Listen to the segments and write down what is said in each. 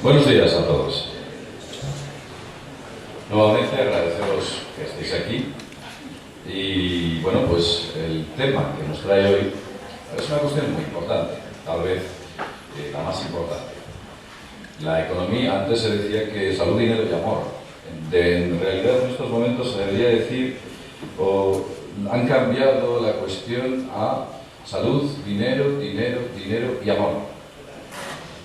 Buenos días a todos. Nuevamente agradeceros que estéis aquí y bueno, pues el tema que nos trae hoy es una cuestión muy importante, tal vez la más importante. La economía, antes se decía que salud, dinero y amor. En realidad en estos momentos se debería decir, han cambiado la cuestión a salud, dinero, dinero, dinero y amor.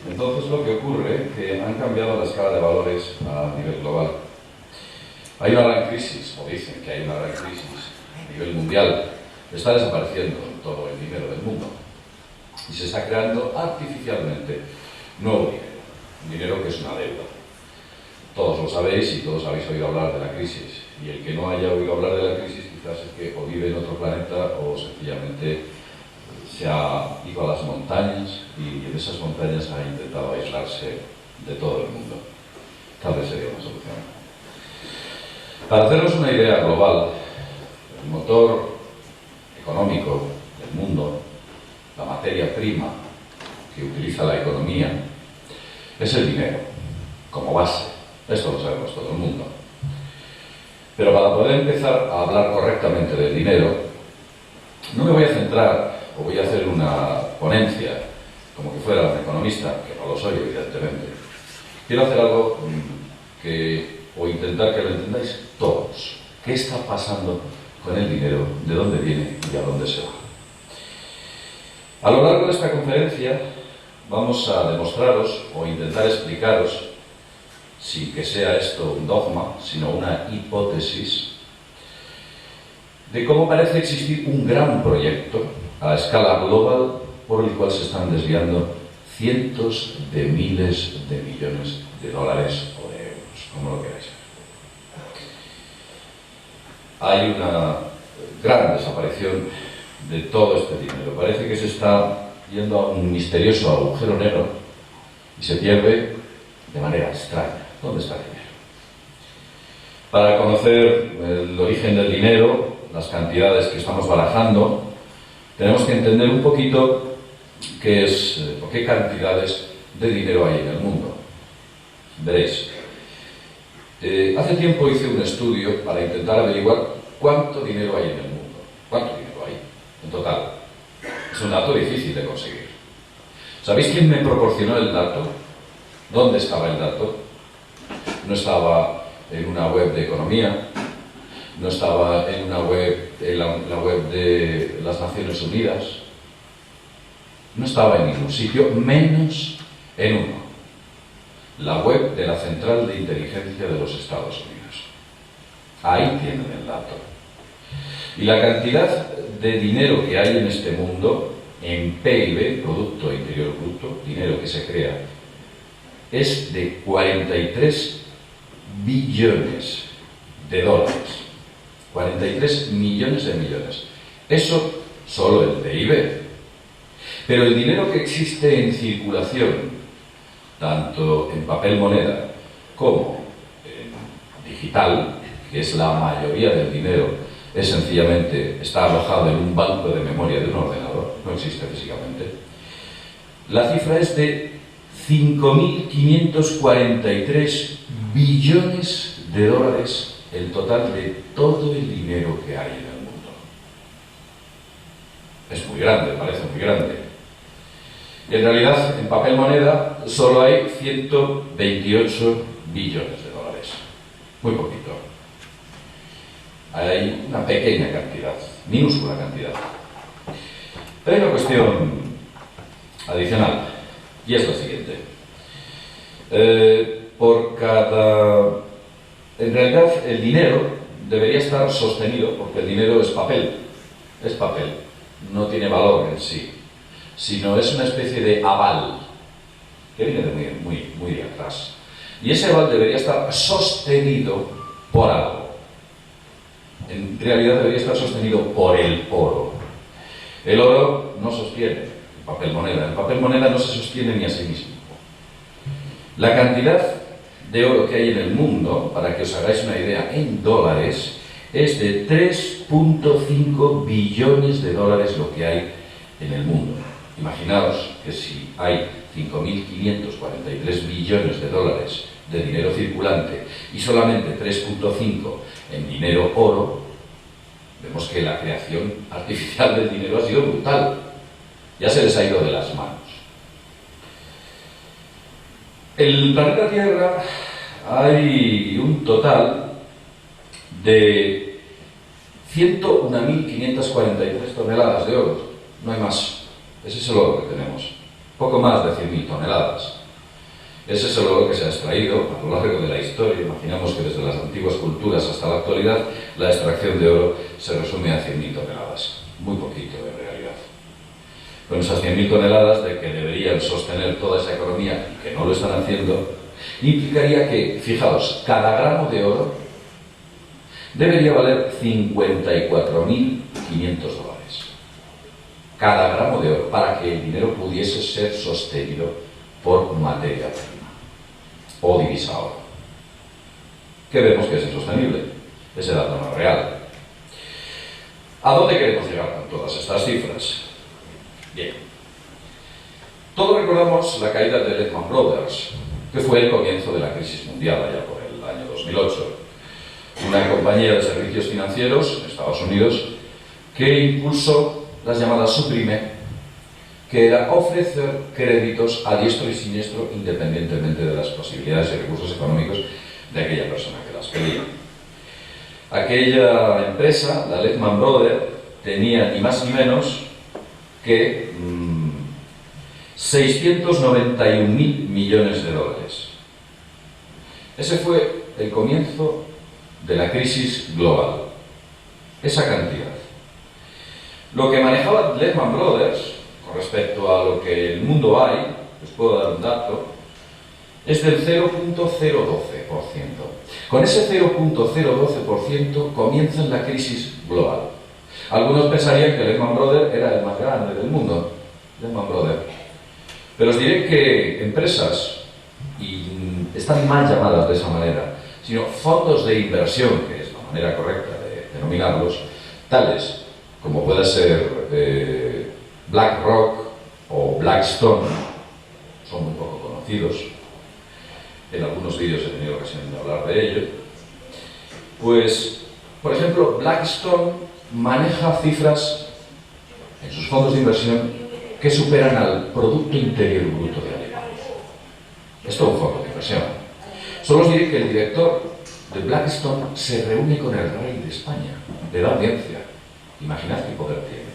Entonces lo que ocurre es que han cambiado la escala de valores a nivel global. Hay una gran crisis, o dicen que hay una gran crisis a nivel mundial. Está desapareciendo todo el dinero del mundo y se está creando artificialmente nuevo dinero, un dinero que es una deuda. Todos lo sabéis y todos habéis oído hablar de la crisis, y el que no haya oído hablar de la crisis quizás es que o vive en otro planeta o sencillamente se ha ido a las montañas y en esas montañas ha intentado aislarse de todo el mundo. Tal vez sería una solución. Para hacernos una idea global, el motor económico del mundo, la materia prima que utiliza la economía, es el dinero, como base. Esto lo sabemos todo el mundo. Pero para poder empezar a hablar correctamente del dinero, no me voy a centrar, o voy a hacer una ponencia como que fuera un economista, que no lo soy evidentemente. Quiero hacer algo o intentar que lo entendáis todos. ¿Qué está pasando con el dinero? ¿De dónde viene y a dónde se va? A lo largo de esta conferencia vamos a demostraros o intentar explicaros, sin que sea esto un dogma, sino una hipótesis, de cómo parece existir un gran proyecto a escala global por el cual se están desviando cientos de miles de millones de dólares o de euros, como lo queráis. Hay una gran desaparición de todo este dinero. Parece que se está yendo a un misterioso agujero negro y se pierde de manera extraña. ¿Dónde está el dinero? Para conocer el origen del dinero, las cantidades que estamos barajando, tenemos que entender un poquito qué es o qué cantidades de dinero hay en el mundo. Veréis, hace tiempo hice un estudio para intentar averiguar cuánto dinero hay en el mundo. ¿Cuánto dinero hay en total? Es un dato difícil de conseguir. ¿Sabéis quién me proporcionó el dato? ¿Dónde estaba el dato? No estaba en una web de economía, no estaba en una web, en la web de las Naciones Unidas, no estaba en ningún sitio, menos en uno: la web de la Central de Inteligencia de los Estados Unidos. Ahí tienen el dato. Y la cantidad de dinero que hay en este mundo, en PIB, Producto Interior Bruto, dinero que se crea, es de 43 billones de dólares. 43 millones de millones. Eso solo el PIB. Pero el dinero que existe en circulación, tanto en papel moneda como en digital, que es la mayoría del dinero, es sencillamente, está alojado en un banco de memoria de un ordenador, no existe físicamente. La cifra es de 5.543 billones de dólares el total de todo el dinero que hay en el mundo. Es muy grande, parece muy grande. Y en realidad, en papel moneda, solo hay 128 billones de dólares. Muy poquito. Hay una pequeña cantidad, minúscula cantidad. Pero hay una cuestión adicional, y es la siguiente. En realidad, el dinero debería estar sostenido, porque el dinero es papel, no tiene valor en sí, sino es una especie de aval, que viene de muy de atrás. Y ese aval debería estar sostenido por algo. En realidad debería estar sostenido por el oro. El oro no sostiene el papel moneda no se sostiene ni a sí mismo. La cantidad de oro que hay en el mundo, para que os hagáis una idea, en dólares, es de 3.5 billones de dólares lo que hay en el mundo. Imaginaos que si hay 5.543 billones de dólares de dinero circulante y solamente 3,5 en dinero oro, vemos que la creación artificial del dinero ha sido brutal. Ya se les ha ido de las manos. El planeta Tierra hay un total de 101.543 toneladas de oro. No hay más. Ese es el oro que tenemos. Poco más de 100.000 toneladas. Ese es el oro que se ha extraído a lo largo de la historia. Imaginamos que desde las antiguas culturas hasta la actualidad la extracción de oro se resume a 100.000 toneladas. Muy poquito en realidad. Con esas 100.000 toneladas de que deberían sostener toda esa economía y que no lo están haciendo, implicaría que, fijaos, cada gramo de oro debería valer 54.500 dólares. Cada gramo de oro, para que el dinero pudiese ser sostenido por materia prima o divisa oro. Que vemos que es insostenible. Ese dato no es real. ¿A dónde queremos llegar con todas estas cifras? Bien. Todos recordamos la caída de Lehman Brothers, que fue el comienzo de la crisis mundial allá por el año 2008. Una compañía de servicios financieros en Estados Unidos que impulsó las llamadas subprime, que era ofrecer créditos a diestro y siniestro independientemente de las posibilidades y recursos económicos de aquella persona que las pedía. Aquella empresa, la Lehman Brothers, tenía ni más ni menos que 691.000 millones de dólares. Ese fue el comienzo de la crisis global. Esa cantidad. Lo que manejaba Lehman Brothers, con respecto a lo que el mundo hay, les puedo dar un dato, es del 0,012%. Con ese 0,012% comienza la crisis global. Algunos pensarían que Lehman Brothers era el más grande del mundo, Lehman Brothers. Pero os diré que empresas, y están mal llamadas de esa manera, sino fondos de inversión, que es la manera correcta de denominarlos, tales como puede ser BlackRock o Blackstone, son muy poco conocidos, en algunos vídeos he tenido ocasión de hablar de ello, pues, por ejemplo, Blackstone maneja cifras en sus fondos de inversión que superan al Producto Interior Bruto de Alemania. Esto es un fondo de inversión. Solo os diré que el director de Blackstone se reúne con el rey de España, le da audiencia. Imaginad qué poder tiene.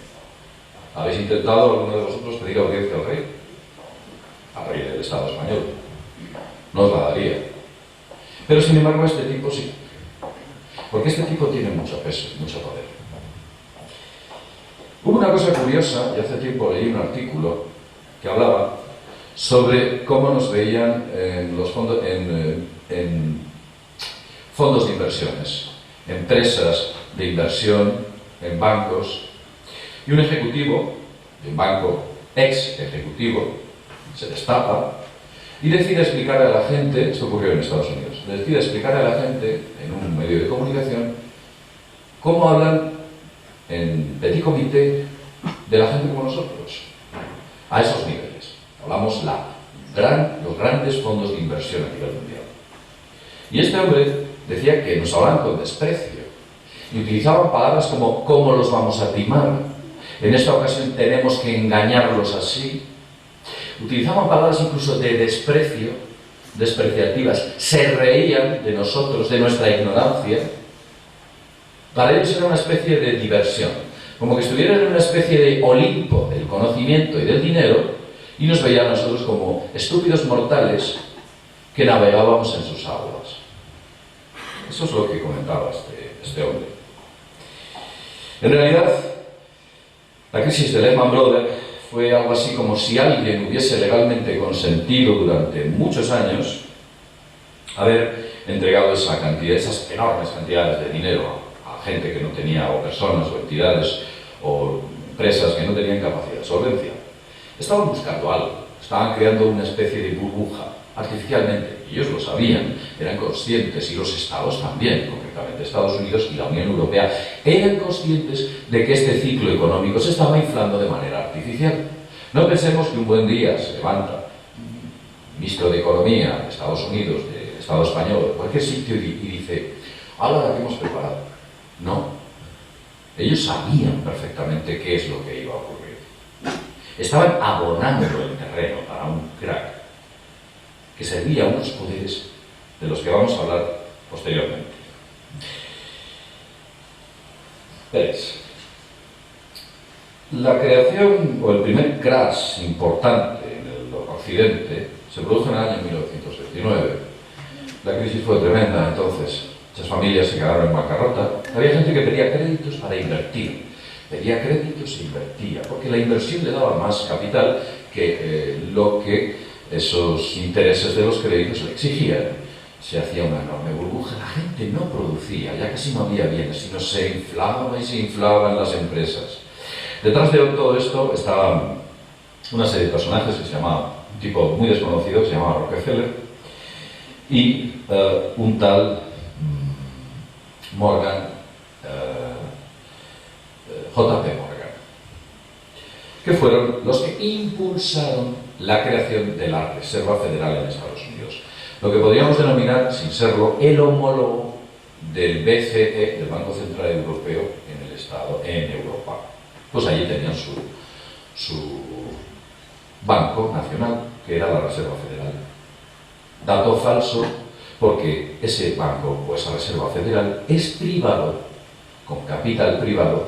¿Habéis intentado alguno de vosotros pedir audiencia al rey? Al rey del Estado español. No os la daría. Pero sin embargo este tipo sí. Porque este tipo tiene mucho peso, mucho poder. Hubo una cosa curiosa, y hace tiempo leí un artículo que hablaba sobre cómo nos veían en los fondos, en fondos de inversiones, empresas de inversión, en bancos, y un ejecutivo de un banco, ex ejecutivo, se destapa y decide explicar a la gente, esto ocurrió en Estados Unidos, decide explicar a la gente en un medio de comunicación cómo hablan en petit comité de la gente como nosotros, a esos niveles. Hablamos los grandes fondos de inversión a nivel mundial. Y este hombre decía que nos hablaban con desprecio y utilizaban palabras como ¿cómo los vamos a timar? En esta ocasión tenemos que engañarlos así. Utilizaban palabras incluso de desprecio, despreciativas. Se reían de nosotros, de nuestra ignorancia. Para ellos era una especie de diversión, como que estuvieran en una especie de Olimpo del conocimiento y del dinero y nos veían a nosotros como estúpidos mortales que navegábamos en sus aguas. Eso es lo que comentaba este hombre. En realidad, la crisis de Lehman Brothers fue algo así como si alguien hubiese legalmente consentido durante muchos años haber entregado esas enormes cantidades de dinero a gente que no tenía, o personas, o entidades, o empresas que no tenían capacidad de solvencia. Estaban buscando algo, estaban creando una especie de burbuja artificialmente. Ellos lo sabían, eran conscientes, y los estados también, concretamente Estados Unidos y la Unión Europea, eran conscientes de que este ciclo económico se estaba inflando de manera artificial. No pensemos que un buen día se levanta un ministro de Economía de Estados Unidos, del Estado español, de cualquier sitio y dice, ahora la que hemos preparado. No. Ellos sabían perfectamente qué es lo que iba a ocurrir. Estaban abonando el terreno para un crack que servía a unos poderes de los que vamos a hablar posteriormente. Veréis, la creación o el primer crash importante en el occidente se produjo en el año 1929. La crisis fue tremenda, entonces muchas familias se quedaron en bancarrota. Había gente que pedía créditos para invertir. Pedía créditos e invertía, porque la inversión le daba más capital que lo que esos intereses de los créditos le exigían. Se hacía una enorme burbuja, la gente no producía, ya casi no había bienes, sino se inflaba y se inflaban las empresas. Detrás de todo esto estaban una serie de personajes que se llamaban, un tipo muy desconocido que se llamaba Rockefeller, y un tal Morgan, J.P. Morgan, que fueron los que impulsaron la creación de la Reserva Federal en Estados Unidos. Lo que podríamos denominar, sin serlo, el homólogo del BCE, del Banco Central Europeo, en Europa. Pues allí tenían su banco nacional, que era la Reserva Federal. Dato falso, porque ese banco o esa Reserva Federal es privado, con capital privado,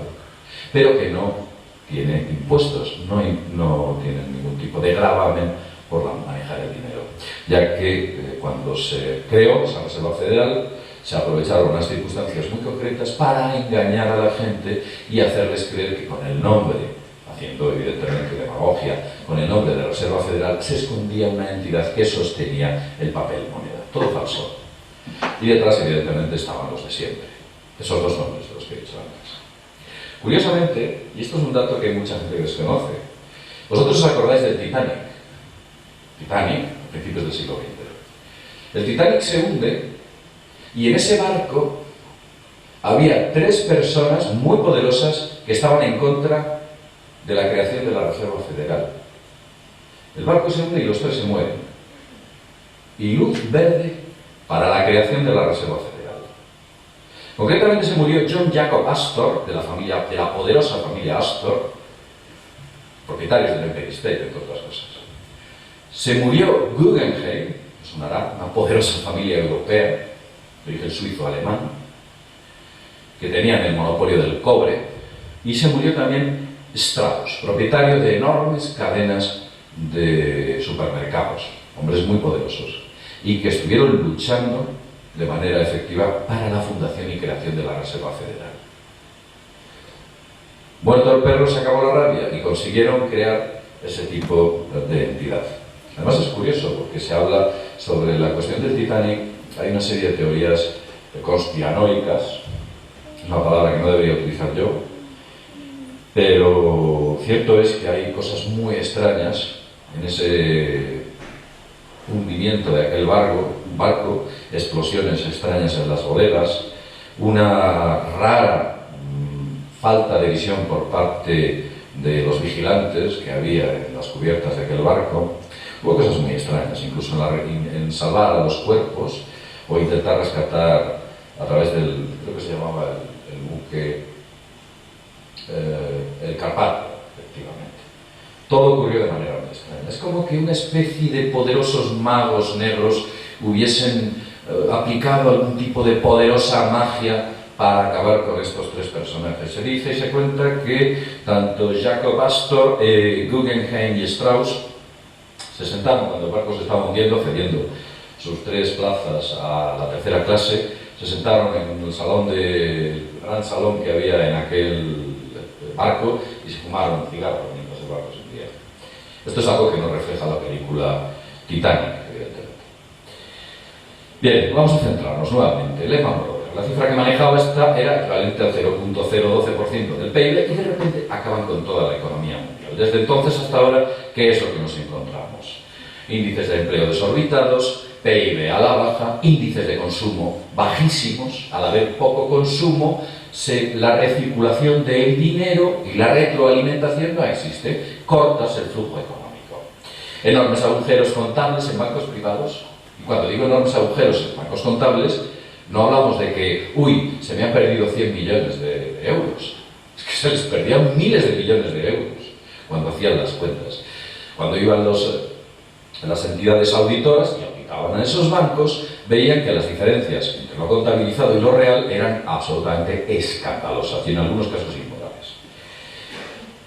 pero que no tiene impuestos, no tiene ningún tipo de gravamen por manejar el dinero, ya que cuando se creó esa Reserva Federal se aprovecharon unas circunstancias muy concretas para engañar a la gente y hacerles creer que con el nombre, haciendo evidentemente demagogia, con el nombre de Reserva Federal se escondía una entidad que sostenía el papel moneda. Todo falso. Y detrás evidentemente estaban los de siempre, esos dos nombres de los que he dicho antes. Curiosamente, y esto es un dato que mucha gente desconoce, vosotros os acordáis del Titanic, a principios del siglo XX. El Titanic se hunde y en ese barco había 3 personas muy poderosas que estaban en contra de la creación de la Reserva Federal. El barco se hunde y los 3 se mueren. Y luz verde para la creación de la Reserva Federal. Concretamente se murió John Jacob Astor, de la poderosa familia Astor, propietarios del Empire State, entre otras cosas. Se murió Guggenheim, sonará, una poderosa familia europea, de origen suizo-alemán, que tenían el monopolio del cobre, y se murió también Strauss, propietario de enormes cadenas de supermercados, hombres muy poderosos, y que estuvieron luchando de manera efectiva para la fundación y creación de la Reserva Federal. Muerto el perro, se acabó la rabia y consiguieron crear ese tipo de entidad. Además es curioso porque se habla sobre la cuestión del Titanic, hay una serie de teorías conspiranoicas, es una palabra que no debería utilizar yo, pero cierto es que hay cosas muy extrañas en ese hundimiento de aquel barco, explosiones extrañas en las bodegas, una rara falta de visión por parte de los vigilantes que había en las cubiertas de aquel barco. Hubo cosas muy extrañas, incluso en salvar a los cuerpos o intentar rescatar a través del, creo que se llamaba el buque, el Carpathia, efectivamente. Todo ocurrió de manera muy extraña. Es como que una especie de poderosos magos negros hubiesen aplicado algún tipo de poderosa magia para acabar con estos 3 personajes. Se dice y se cuenta que tanto Jacob Astor, Guggenheim y Strauss se sentaron cuando el barco se estaba hundiendo, cediendo sus 3 plazas a la tercera clase, se sentaron en el gran salón que había en aquel barco y se fumaron cigarros mientras el barco se hundía. Esto es algo que nos refleja la película Titanic, evidentemente. Bien, vamos a centrarnos nuevamente. Lehman Brothers. La cifra que manejaba esta era equivalente al 0.012% del PIB y de repente acaban con toda la economía mundial. Desde entonces hasta ahora, ¿qué es lo que nos encontramos? Índices de empleo desorbitados, PIB a la baja, índices de consumo bajísimos, al haber poco consumo, la recirculación del dinero y la retroalimentación no existe, cortas el flujo económico. Enormes agujeros contables en bancos privados, y cuando digo enormes agujeros en bancos contables, no hablamos de que, uy, se me han perdido 100 millones de euros, es que se les perdían miles de millones de euros cuando hacían las cuentas. Cuando iban las entidades auditoras y auditaban a esos bancos, veían que las diferencias entre lo contabilizado y lo real eran absolutamente escandalosas y en algunos casos inmorales.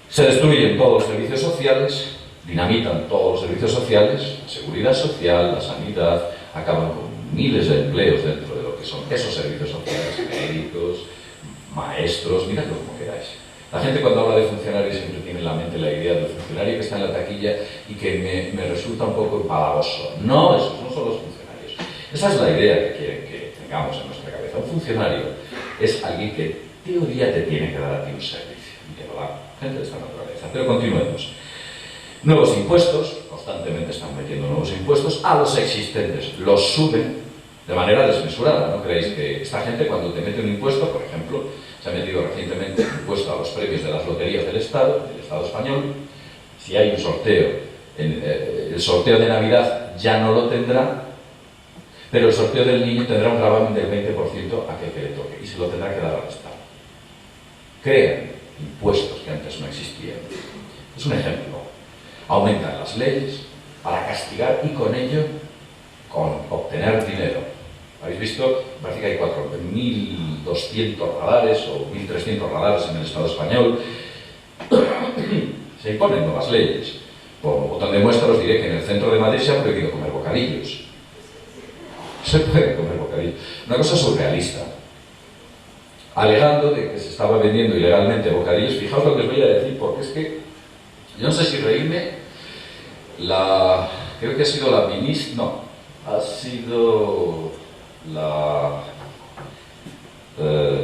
Se destruyen todos los servicios sociales, dinamitan todos los servicios sociales, la seguridad social, la sanidad, acaban con miles de empleos dentro de lo que son esos servicios sociales, médicos, maestros, miradlo como queráis. La gente cuando habla de funcionarios siempre tiene en la mente la idea del funcionario que está en la taquilla y que me resulta un poco empalagoso. No, esos no son los funcionarios. Esa es la idea que quieren que tengamos en nuestra cabeza. Un funcionario es alguien que en teoría te tiene que dar a ti un servicio. Y te lo da gente de esta naturaleza. Pero continuemos. Nuevos impuestos, constantemente están metiendo nuevos impuestos a los existentes. Los suben de manera desmesurada. ¿No creéis que esta gente cuando te mete un impuesto, por ejemplo, se ha metido recientemente un impuesto a los premios de las loterías del Estado español, si hay un sorteo, el sorteo de Navidad ya no lo tendrá, pero el sorteo del niño tendrá un gravamen del 20% a aquel que le toque y se lo tendrá que dar al Estado. Crean impuestos que antes no existían. Es un ejemplo. Aumentan las leyes para castigar y con ello obtener dinero. ¿Habéis visto? Parece que hay 4.200 radares o 1.300 radares en el Estado español. Se imponen nuevas leyes. Por botón de muestra os diré que en el centro de Madrid se ha prohibido comer bocadillos. Se puede comer bocadillos. Una cosa surrealista. Alegando de que se estaba vendiendo ilegalmente bocadillos. Fijaos lo que os voy a decir, porque es que yo no sé si reírme. Creo que ha sido la ministra. No, ha sido la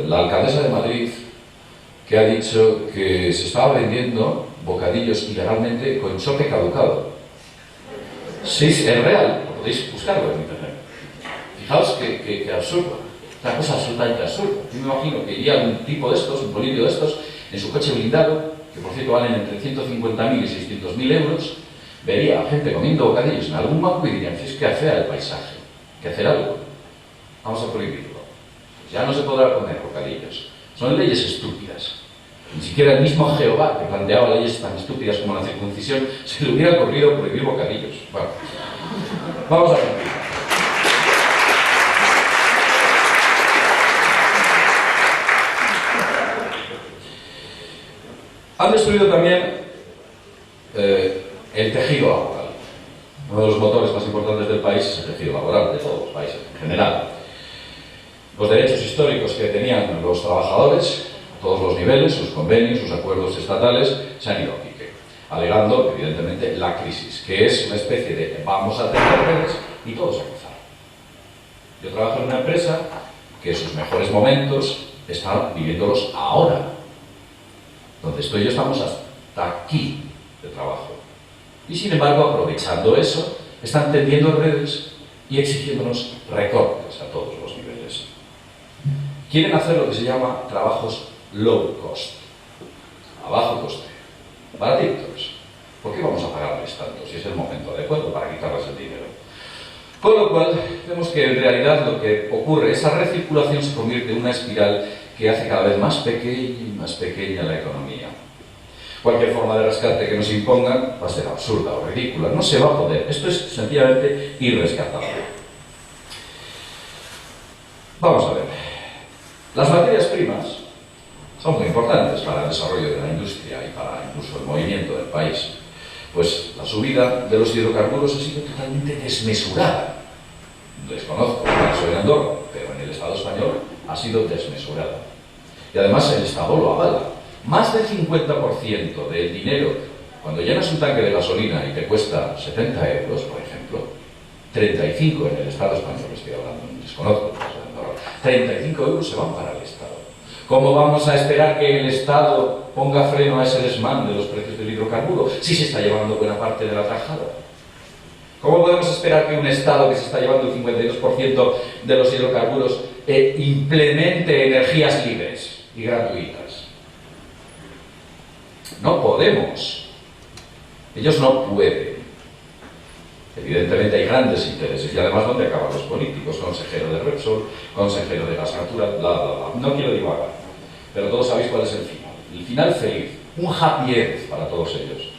alcaldesa de Madrid, que ha dicho que se estaba vendiendo bocadillos ilegalmente con chope caducado. Sí, es real, podéis buscarlo en internet. Fijaos que absurdo, una cosa absolutamente absurda. Yo me imagino que iría un tipo de estos, un político de estos, en su coche blindado, que por cierto valen entre 150.000 y 600.000 euros, vería a gente comiendo bocadillos en algún banco y dirían, es que fea el paisaje, que hacer algo. Vamos a prohibirlo. Ya no se podrá comer bocadillos. Son leyes estúpidas. Ni siquiera el mismo Jehová, que planteaba leyes tan estúpidas como la circuncisión, se le hubiera ocurrido prohibir bocadillos. Bueno, vamos a continuar. Han destruido también el tejido laboral. Uno de los motores más importantes del país es el tejido laboral, de todos los países en general. Los derechos históricos que tenían los trabajadores, a todos los niveles, sus convenios, sus acuerdos estatales, se han ido a pique, alegando, evidentemente, la crisis, que es una especie de vamos a tener redes y todos a cruzar. Yo trabajo en una empresa que sus mejores momentos están viviéndolos ahora. Donde estoy yo estamos hasta aquí de trabajo. Y sin embargo, aprovechando eso, están tendiendo redes y exigiéndonos recortes a todos los niveles. Quieren hacer lo que se llama trabajos low cost, a bajo coste, baratitos. ¿Por qué vamos a pagarles tanto si es el momento adecuado para quitarles el dinero? Con lo cual, vemos que en realidad lo que ocurre, esa recirculación se convierte en una espiral que hace cada vez más pequeña la economía. Cualquier forma de rescate que nos impongan va a ser absurda o ridícula, no se va a poder. Esto es sencillamente irrescatable. Vamos a ver. Las materias primas son muy importantes para el desarrollo de la industria y para incluso el movimiento del país. Pues la subida de los hidrocarburos ha sido totalmente desmesurada. Desconozco el caso de Andorra, pero en el Estado español ha sido desmesurada. Y además el Estado lo avala. Más del 50% del dinero, cuando llenas un tanque de gasolina y te cuesta 70 euros, por ejemplo, 35 en el Estado español, estoy hablando, desconozco el caso de Andorra, 35 euros se van para el Estado. ¿Cómo vamos a esperar que el Estado ponga freno a ese desmán de los precios del hidrocarburo si se está llevando buena parte de la tajada? ¿Cómo podemos esperar que un Estado que se está llevando el 52% de los hidrocarburos implemente energías libres y gratuitas? No podemos. Ellos no pueden. Evidentemente hay grandes intereses y además ¿dónde acaban los políticos? Consejero de Repsol, consejero de Gas Natural, bla, bla, bla. No quiero divagar, pero todos sabéis cuál es el final. El final feliz, un happy end para todos ellos.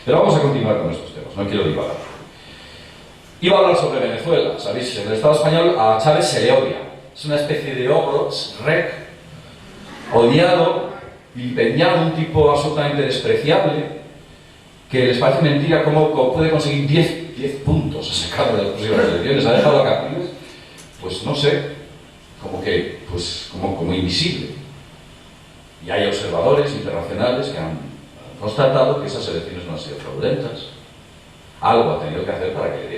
Pero vamos a continuar con estos temas, no quiero divagar. Iba a hablar sobre Venezuela, ¿sabéis? En el Estado español a Chávez se le odia. Es una especie de ogro, rec, odiado, empeñado, un tipo absolutamente despreciable, que les parece mentira cómo puede conseguir 10 puntos a sacar de las próximas elecciones. Ha dejado a Capriles, pues no sé, como invisible. Y hay observadores internacionales que han constatado que esas elecciones no han sido fraudulentas. Algo ha tenido que hacer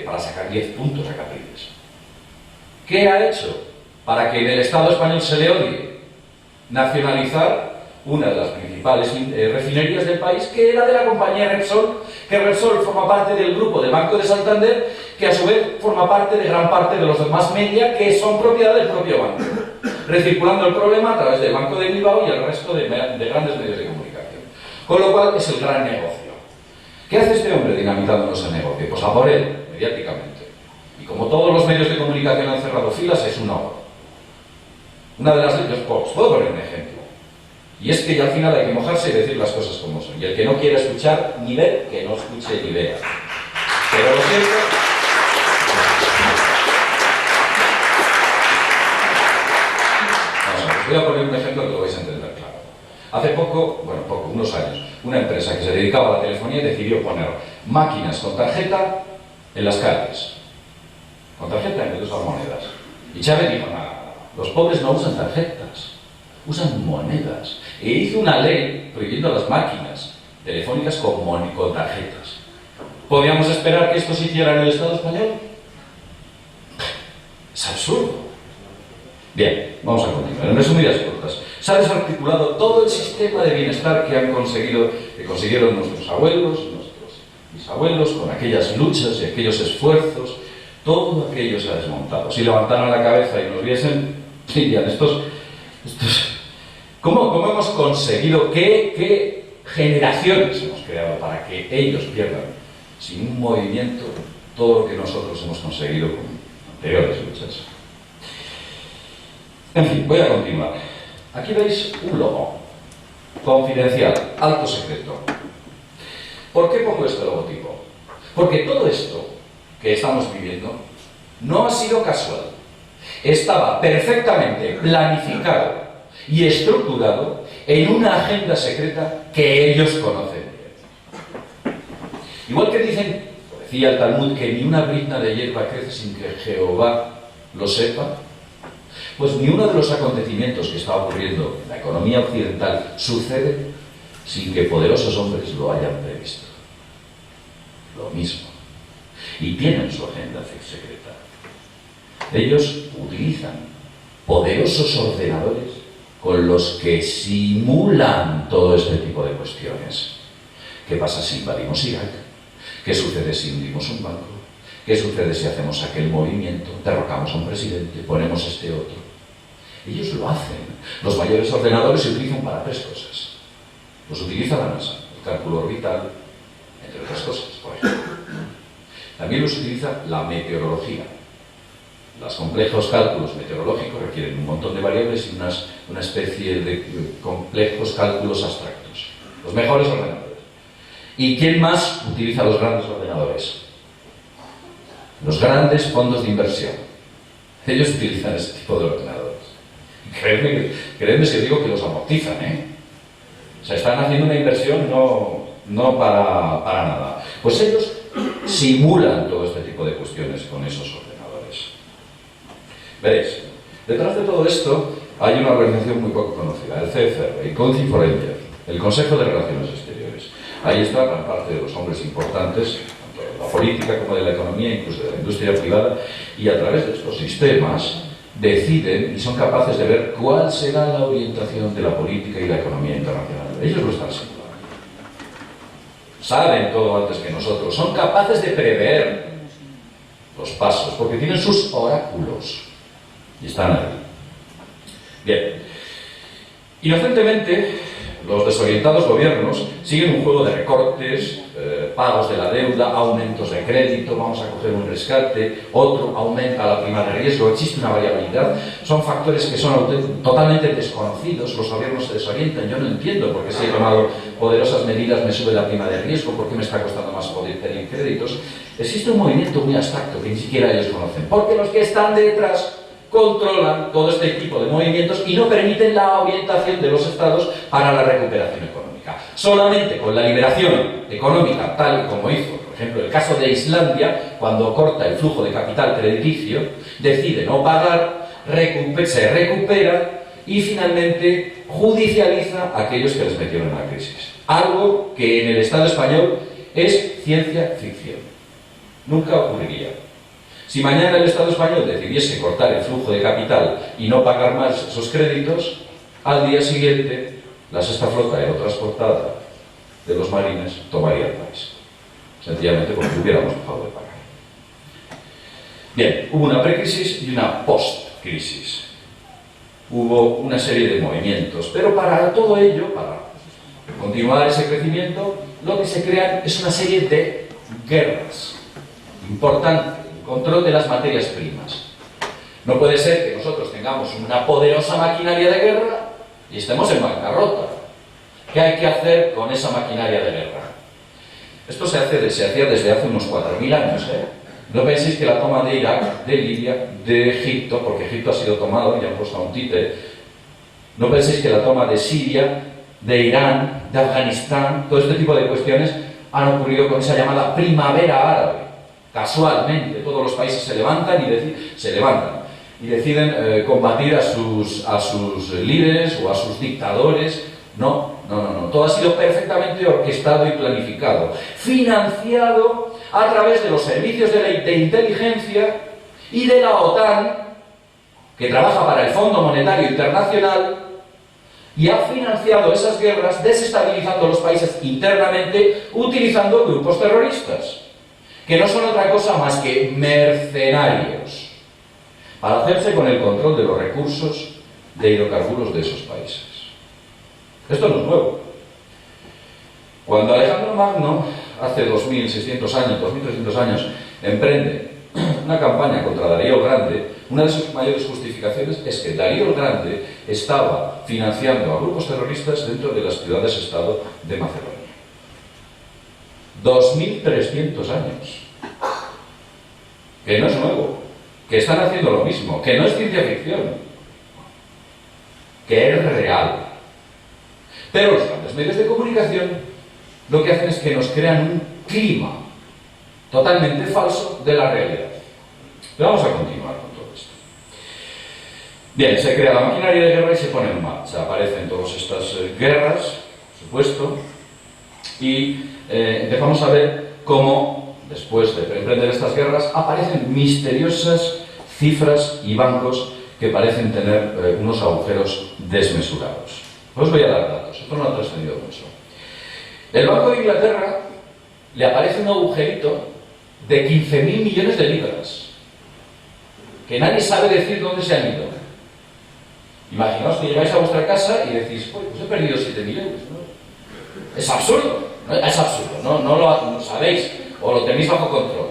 para sacar 10 puntos a Capriles. ¿Qué ha hecho para que en el Estado español se le odie? Nacionalizar una de las principales refinerías del país, que era de la compañía Repsol, que Repsol forma parte del grupo del Banco de Santander, que a su vez forma parte de gran parte de los demás media, que son propiedad del propio banco, recirculando el problema a través del Banco de Bilbao y el resto de grandes medios de comunicación. Con lo cual es el gran negocio. ¿Qué hace este hombre dinamitándonos el negocio? Pues a por él, mediáticamente. Y como todos los medios de comunicación han cerrado filas, es una obra. Una de las leyes, os puedo poner un ejemplo. Y es que ya al final hay que mojarse y decir las cosas como son. Y el que no quiera escuchar ni ver, que no escuche ni vea. Pero lo cierto... Os voy a poner un ejemplo que lo vais a entender claro. Hace unos años, una empresa que se dedicaba a la telefonía decidió poner máquinas con tarjeta en las calles. Con tarjeta en vez de usar monedas. Y Chávez dijo, nada, los pobres no usan tarjetas, usan monedas. E hizo una ley prohibiendo las máquinas telefónicas con tarjetas. ¿Podríamos esperar que esto se hiciera en el Estado español? Es absurdo. Bien, vamos a continuar. En resumidas cuentas, se ha desarticulado todo el sistema de bienestar que consiguieron nuestros abuelos, nuestros bisabuelos, con aquellas luchas y aquellos esfuerzos. Todo aquello se ha desmontado. Si levantaran la cabeza y nos viesen, dirían, ¿Cómo hemos conseguido, qué generaciones hemos creado para que ellos pierdan, sin un movimiento, todo lo que nosotros hemos conseguido con anteriores luchas? En fin, voy a continuar. Aquí veis un logo, confidencial, alto secreto. ¿Por qué pongo este logotipo? Porque todo esto que estamos viviendo no ha sido casual. Estaba perfectamente planificado y estructurado en una agenda secreta que ellos conocen bien. Igual que decía el Talmud, que ni una brizna de hierba crece sin que Jehová lo sepa, pues ni uno de los acontecimientos que está ocurriendo en la economía occidental sucede sin que poderosos hombres lo hayan previsto. Lo mismo. Y tienen su agenda secreta. Ellos utilizan poderosos ordenadores con los que simulan todo este tipo de cuestiones. ¿Qué pasa si invadimos Irak? ¿Qué sucede si hundimos un banco? ¿Qué sucede si hacemos aquel movimiento, derrocamos a un presidente, ponemos este otro? Ellos lo hacen. Los mayores ordenadores se utilizan para 3 cosas. Los utiliza la NASA, el cálculo orbital, entre otras cosas, por ejemplo. También los utiliza la meteorología. Los complejos cálculos meteorológicos requieren un montón de variables y una especie de complejos cálculos abstractos. Los mejores ordenadores. ¿Y quién más utiliza los grandes ordenadores? Los grandes fondos de inversión. Ellos utilizan este tipo de ordenadores. Créeme si os digo que los amortizan, ¿eh? O sea, están haciendo una inversión no para nada. Pues ellos simulan todo este tipo de cuestiones con esos ordenadores. Veréis, detrás de todo esto hay una organización muy poco conocida, el CFR, el Council for Inter, el Consejo de Relaciones Exteriores. Ahí está gran parte de los hombres importantes, tanto de la política como de la economía, incluso de la industria privada, y a través de estos sistemas deciden y son capaces de ver cuál será la orientación de la política y la economía internacional. Ellos lo están simulando. Saben todo antes que nosotros, son capaces de prever los pasos, porque tienen sus oráculos y están ahí. Bien, inocentemente los desorientados gobiernos siguen un juego de recortes, pagos de la deuda, aumentos de crédito, vamos a coger un rescate, otro aumenta la prima de riesgo, existe una variabilidad, son factores que son totalmente desconocidos, los gobiernos se desorientan, yo no entiendo por qué si he tomado poderosas medidas me sube la prima de riesgo, por qué me está costando más poder tener créditos. Existe un movimiento muy abstracto que ni siquiera ellos conocen, porque los que están detrás controlan todo este tipo de movimientos y no permiten la orientación de los estados para la recuperación económica. Solamente con la liberación económica, tal como hizo, por ejemplo, el caso de Islandia, cuando corta el flujo de capital crediticio, decide no pagar, se recupera y finalmente judicializa a aquellos que les metieron en la crisis. Algo que en el Estado español es ciencia ficción. Nunca ocurriría. Si mañana el Estado español decidiese cortar el flujo de capital y no pagar más esos créditos, al día siguiente la sexta flota aerotransportada de los marines tomaría el país. Sencillamente porque hubiéramos dejado de pagar. Bien, hubo una precrisis y una postcrisis. Hubo una serie de movimientos, pero para todo ello, para continuar ese crecimiento, lo que se crean es una serie de guerras importantes. Control de las materias primas. No puede ser que nosotros tengamos una poderosa maquinaria de guerra y estemos en bancarrota. ¿Qué hay que hacer con esa maquinaria de guerra? Esto se hacía desde hace unos 4.000 años. No penséis que la toma de Irak, de Libia, de Egipto, porque Egipto ha sido tomado y han puesto a un títere. No penséis que la toma de Siria, de Irán, de Afganistán, todo este tipo de cuestiones han ocurrido con esa llamada primavera árabe. Casualmente, todos los países se levantan y deciden combatir a sus líderes o a sus dictadores. No. Todo ha sido perfectamente orquestado y planificado, financiado a través de los servicios de inteligencia y de la OTAN, que trabaja para el Fondo Monetario Internacional, y ha financiado esas guerras desestabilizando los países internamente utilizando grupos terroristas, que no son otra cosa más que mercenarios, para hacerse con el control de los recursos de hidrocarburos de esos países. Esto no es nuevo. Cuando Alejandro Magno, hace 2.600 años, 2.300 años, emprende una campaña contra Darío el Grande, una de sus mayores justificaciones es que Darío el Grande estaba financiando a grupos terroristas dentro de las ciudades-estado de Macedonia. 2.300 años. Que no es nuevo, que están haciendo lo mismo, que no es ciencia ficción, que es real. Pero los grandes medios de comunicación lo que hacen es que nos crean un clima totalmente falso de la realidad. Pero vamos a continuar con todo esto. Bien, se crea la maquinaria de guerra y se pone en marcha. Aparecen todas estas guerras, por supuesto, y empezamos a ver cómo, después de emprender estas guerras, aparecen misteriosas cifras y bancos que parecen tener unos agujeros desmesurados. Os voy a dar datos, esto no ha trascendido mucho. El Banco de Inglaterra le aparece un agujerito de 15.000 millones de libras, que nadie sabe decir dónde se han ido. Imaginaos que llegáis a vuestra casa y decís, pues he perdido 7.000 euros, ¿no? Es absurdo, ¿no? Es absurdo, no lo sabéis o lo tenéis bajo control.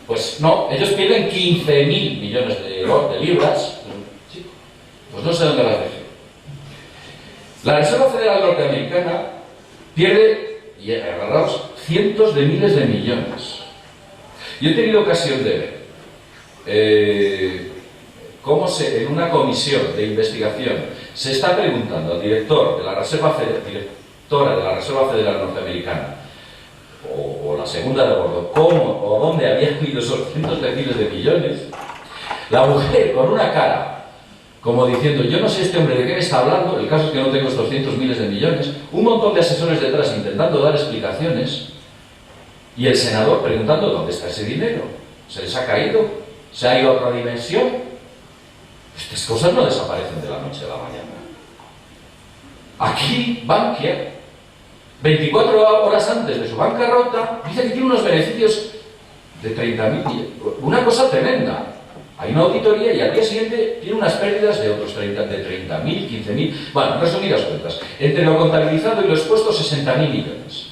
Pues no, ellos pierden 15.000 millones de libras, pues no sé dónde las dejé. La Reserva Federal Norteamericana pierde, y agarraos, cientos de miles de millones. Yo he tenido ocasión de ver cómo en una comisión de investigación se está preguntando al directora de la Reserva Federal Norteamericana, o la segunda de bordo, cómo o dónde habían ido esos cientos de miles de millones. La mujer con una cara como diciendo, yo no sé este hombre de qué me está hablando, el caso es que no tengo estos cientos miles de millones, un montón de asesores detrás intentando dar explicaciones, y el senador preguntando dónde está ese dinero. ¿Se les ha caído? ¿Se ha ido a otra dimensión? Estas cosas no desaparecen de la noche a la mañana. Aquí, Bankia, 24 horas antes de su bancarrota, dice que tiene unos beneficios de 30.000 millones. Una cosa tremenda. Hay una auditoría y al día siguiente tiene unas pérdidas de otros 30.000, 15.000. Bueno, resumidas cuentas. Entre lo contabilizado y lo expuesto, 60.000 millones.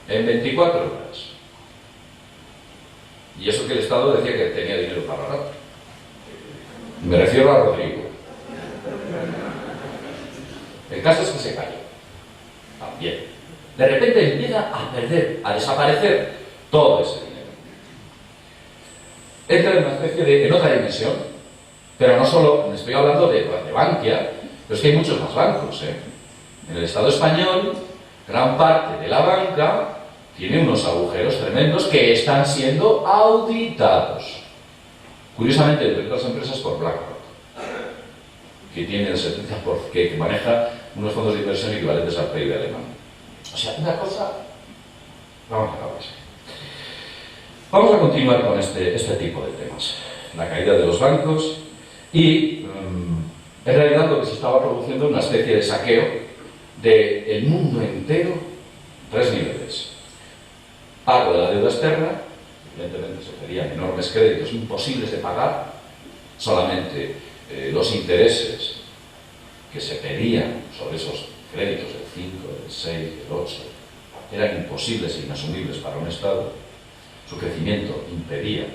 En 24 horas. Y eso que el Estado decía que tenía dinero para rato. Me refiero a Rodrigo. El caso es que se cayó. También. De repente empieza a perder, a desaparecer todo ese dinero. Entra en una especie en otra dimensión, pero no solo, estoy hablando de Bankia, pero es que hay muchos más bancos. En el Estado español, gran parte de la banca tiene unos agujeros tremendos que están siendo auditados. Curiosamente, entre otras empresas, por BlackRock, que tiene el 70%, que maneja unos fondos de inversión equivalentes al PIB alemán. O sea, una cosa... Vamos a acabar así. Vamos a continuar con este tipo de temas. La caída de los bancos y, en realidad, lo que se estaba produciendo una especie de saqueo del mundo entero, 3 niveles. Pago de la deuda externa, evidentemente se pedían enormes créditos imposibles de pagar, solamente los intereses que se pedían sobre esos créditos del 5, del 6, del 8, eran imposibles e inasumibles para un Estado. Su crecimiento impedía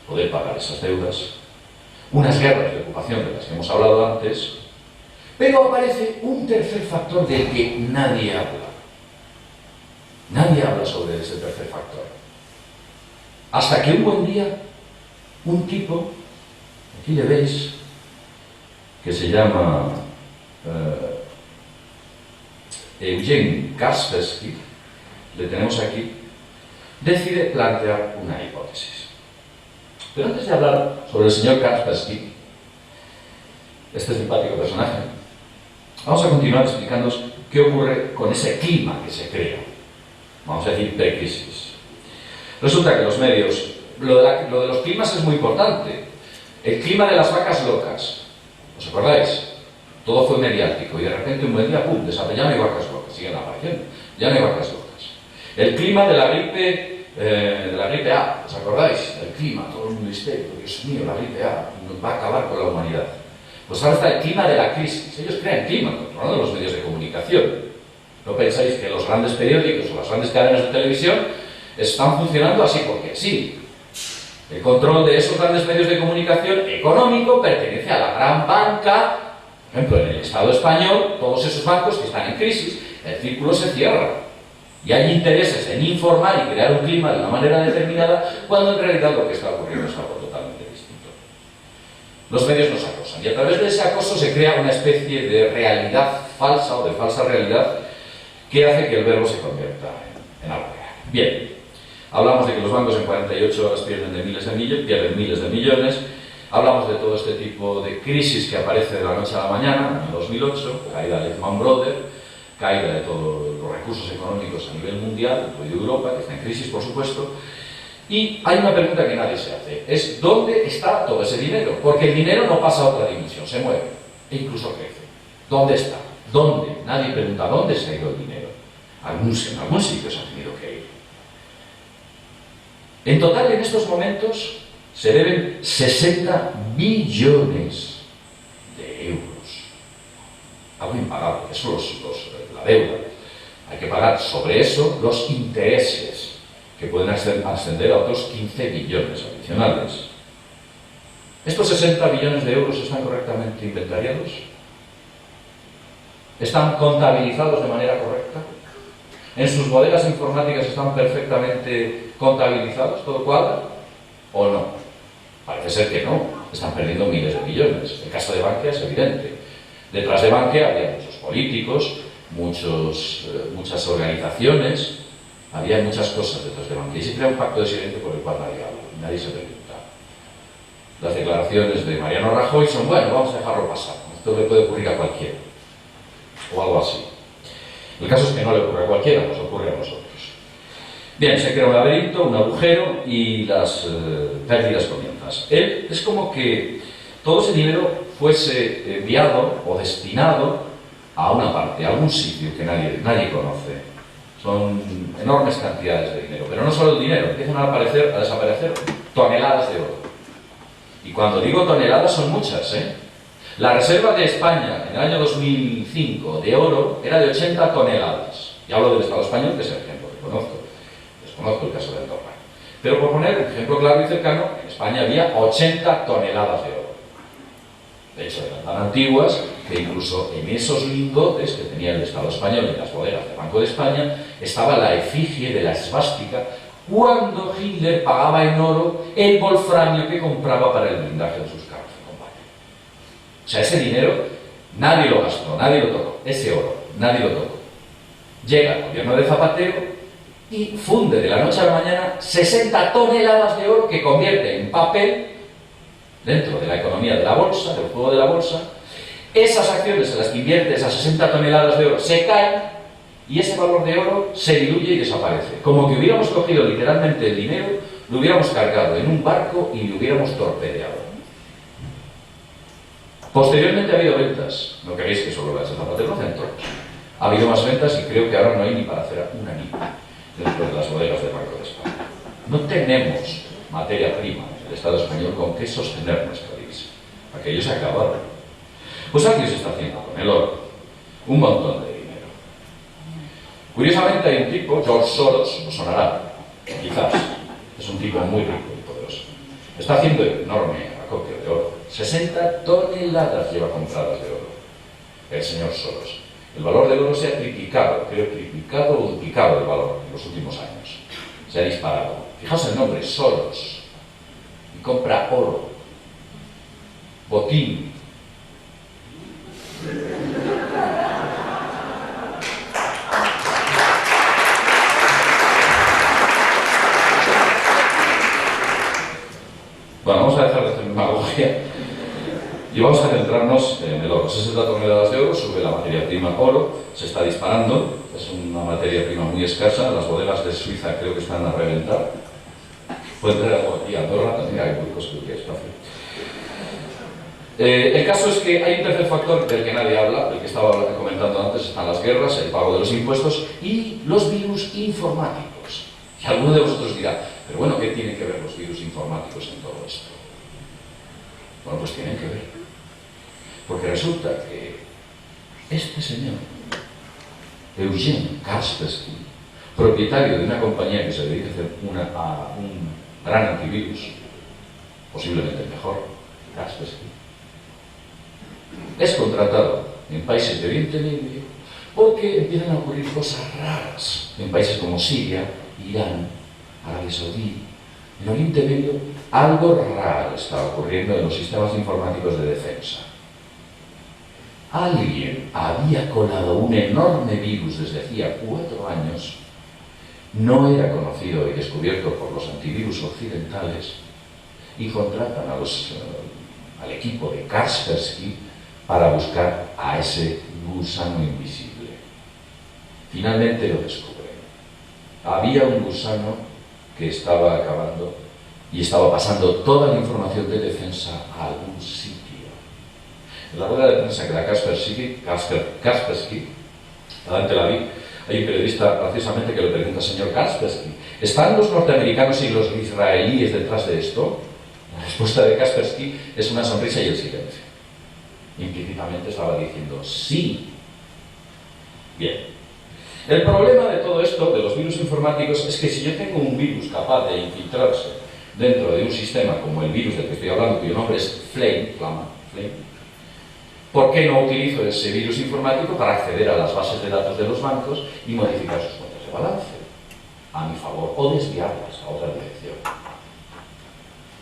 poder pagar esas deudas. Unas guerras de ocupación de las que hemos hablado antes, pero aparece un tercer factor del que nadie habla. Nadie habla sobre ese tercer factor. Hasta que un buen día, un tipo, aquí le veis, que se llama Eugene Kaspersky, le tenemos aquí, decide plantear una hipótesis. Pero antes de hablar sobre el señor Kaspersky, este simpático personaje, vamos a continuar explicándoos qué ocurre con ese clima que se crea. Vamos a decir precrisis. Resulta que los medios, lo de los climas es muy importante. El clima de las vacas locas, ¿os acordáis? Todo fue mediático y de repente un buen día, ¡pum!, ya no hay vacas locas, siguen apareciendo, ya no hay vacas locas. El clima de la gripe A, ¿os acordáis? El clima, todo el mundo histérico, Dios mío, la gripe A nos va a acabar con la humanidad. Pues ahora está el clima de la crisis. Ellos crean clima, controlando los medios de comunicación. No pensáis que los grandes periódicos o las grandes cadenas de televisión están funcionando así porque sí. El control de esos grandes medios de comunicación económico pertenece a la gran banca. Por ejemplo, en el Estado español, todos esos bancos que están en crisis, el círculo se cierra. Y hay intereses en informar y crear un clima de una manera determinada, cuando en realidad lo que está ocurriendo es algo totalmente distinto. Los medios nos acosan, y a través de ese acoso se crea una especie de realidad falsa o de falsa realidad que hace que el verbo se convierta en algo real. Bien, hablamos de que los bancos en 48 horas pierden miles de millones. Hablamos de todo este tipo de crisis que aparece de la noche a la mañana, en 2008, caída de Lehman Brothers, caída de todos los recursos económicos a nivel mundial, incluido Europa, que está en crisis, por supuesto. Y hay una pregunta que nadie se hace, es ¿dónde está todo ese dinero? Porque el dinero no pasa a otra dimensión, se mueve, e incluso crece. ¿Dónde está? ¿Dónde? Nadie pregunta ¿dónde se ha ido el dinero? En algún sitio se ha tenido que ir. En total, en estos momentos, se deben 60 billones de euros. Algo impagable, eso la deuda. Hay que pagar sobre eso los intereses, que pueden ascender a otros 15 billones adicionales. ¿Estos 60 billones de euros están correctamente inventariados? ¿Están contabilizados de manera correcta? ¿En sus modelos informáticas están perfectamente contabilizados? ¿Todo cuadra? ¿O no? Parece ser que no. Están perdiendo miles de millones. El caso de Bankia es evidente. Detrás de Bankia había muchos políticos, muchas organizaciones, había muchas cosas detrás de Bankia. Y se crea un pacto de silencio por el cual nadie habla, nadie se pregunta. Las declaraciones de Mariano Rajoy son, bueno, vamos a dejarlo pasar. Esto le puede ocurrir a cualquiera. O algo así. El caso es que no le ocurre a cualquiera, nos ocurre a nosotros. Bien, se crea un laberinto, un agujero y las pérdidas comienzan. Es como que todo ese dinero fuese enviado o destinado a una parte, a algún sitio que nadie conoce. Son enormes cantidades de dinero, pero no solo el dinero, empiezan a desaparecer toneladas de oro. Y cuando digo toneladas son muchas, ¿eh? La reserva de España en el año 2005 de oro era de 80 toneladas. Y hablo del Estado español, que es el ejemplo que conozco. Desconozco el caso de Andorra. Pero por poner un ejemplo claro y cercano, en España había 80 toneladas de oro. De hecho, eran tan antiguas que incluso en esos lingotes que tenía el Estado español en las bodegas del Banco de España estaba la efigie de la esvástica cuando Hitler pagaba en oro el wolframio que compraba para el blindaje de sus carros de combate. O sea, ese dinero nadie lo gastó, nadie lo tocó. Ese oro, nadie lo tocó. Llega el gobierno de Zapatero y funde de la noche a la mañana 60 toneladas de oro que convierte en papel dentro de la economía de la bolsa, del juego de la bolsa. Esas acciones en las que invierte esas 60 toneladas de oro se caen y ese valor de oro se diluye y desaparece. Como que hubiéramos cogido literalmente el dinero, lo hubiéramos cargado en un barco y lo hubiéramos torpedeado. Posteriormente ha habido ventas. No queréis que solo las de Zapatero, hacen todos. Ha habido más ventas y creo que ahora no hay ni para hacer una nipa dentro de las bodegas del Banco de España. No tenemos materia prima en el Estado español con que sostener nuestra divisa. Aquello se acabaron. Pues aquí se está haciendo con el oro un montón de dinero. Curiosamente hay un tipo, George Soros, os sonará, quizás, es un tipo muy rico y poderoso. Está haciendo enorme acopio de oro. 60 toneladas lleva compradas de oro el señor Soros. El valor del oro se ha triplicado, creo triplicado o duplicado el valor en los últimos años. Se ha disparado. Fijaos el nombre, Soros. Y compra oro. Botín. Bueno, vamos a dejar de hacer demagogia y vamos a centrarnos en el oro. 60 toneladas de oro, sube la materia prima oro, se está disparando, es una materia prima muy escasa, las bodegas de Suiza creo que están a reventar. Puede traer algo aquí a Andorra, también hay públicos que es fácil. El caso es que hay un tercer factor del que nadie habla, del que estaba comentando antes, están las guerras, el pago de los impuestos y los virus informáticos. Y alguno de vosotros dirá, pero bueno, ¿qué tienen que ver los virus informáticos en todo esto? Bueno, pues tienen que ver. Porque resulta que este señor, Eugene Kaspersky, propietario de una compañía que se dedica a hacer un gran antivirus, posiblemente el mejor, Kaspersky, es contratado en países de Oriente Medio porque empiezan a ocurrir cosas raras en países como Siria, Irán, Arabia Saudí. En Oriente Medio algo raro está ocurriendo en los sistemas informáticos de defensa. Alguien había colado un enorme virus desde hacía 4 años, no era conocido y descubierto por los antivirus occidentales, y contratan al equipo de Kaspersky para buscar a ese gusano invisible. Finalmente lo descubren. Había un gusano que estaba acabando y estaba pasando toda la información de defensa a algún sitio. En la rueda de prensa que da Kaspersky, adelante la vi, hay un periodista precisamente que le pregunta, señor Kaspersky, ¿están los norteamericanos y los israelíes detrás de esto? La respuesta de Kaspersky es una sonrisa y el silencio. Implícitamente estaba diciendo sí. Bien. El problema de todo esto, de los virus informáticos, es que si yo tengo un virus capaz de infiltrarse dentro de un sistema como el virus del que estoy hablando, cuyo nombre es Flame, ¿por qué no utilizo ese virus informático para acceder a las bases de datos de los bancos y modificar sus cuentas de balance a mi favor o desviarlas a otra dirección?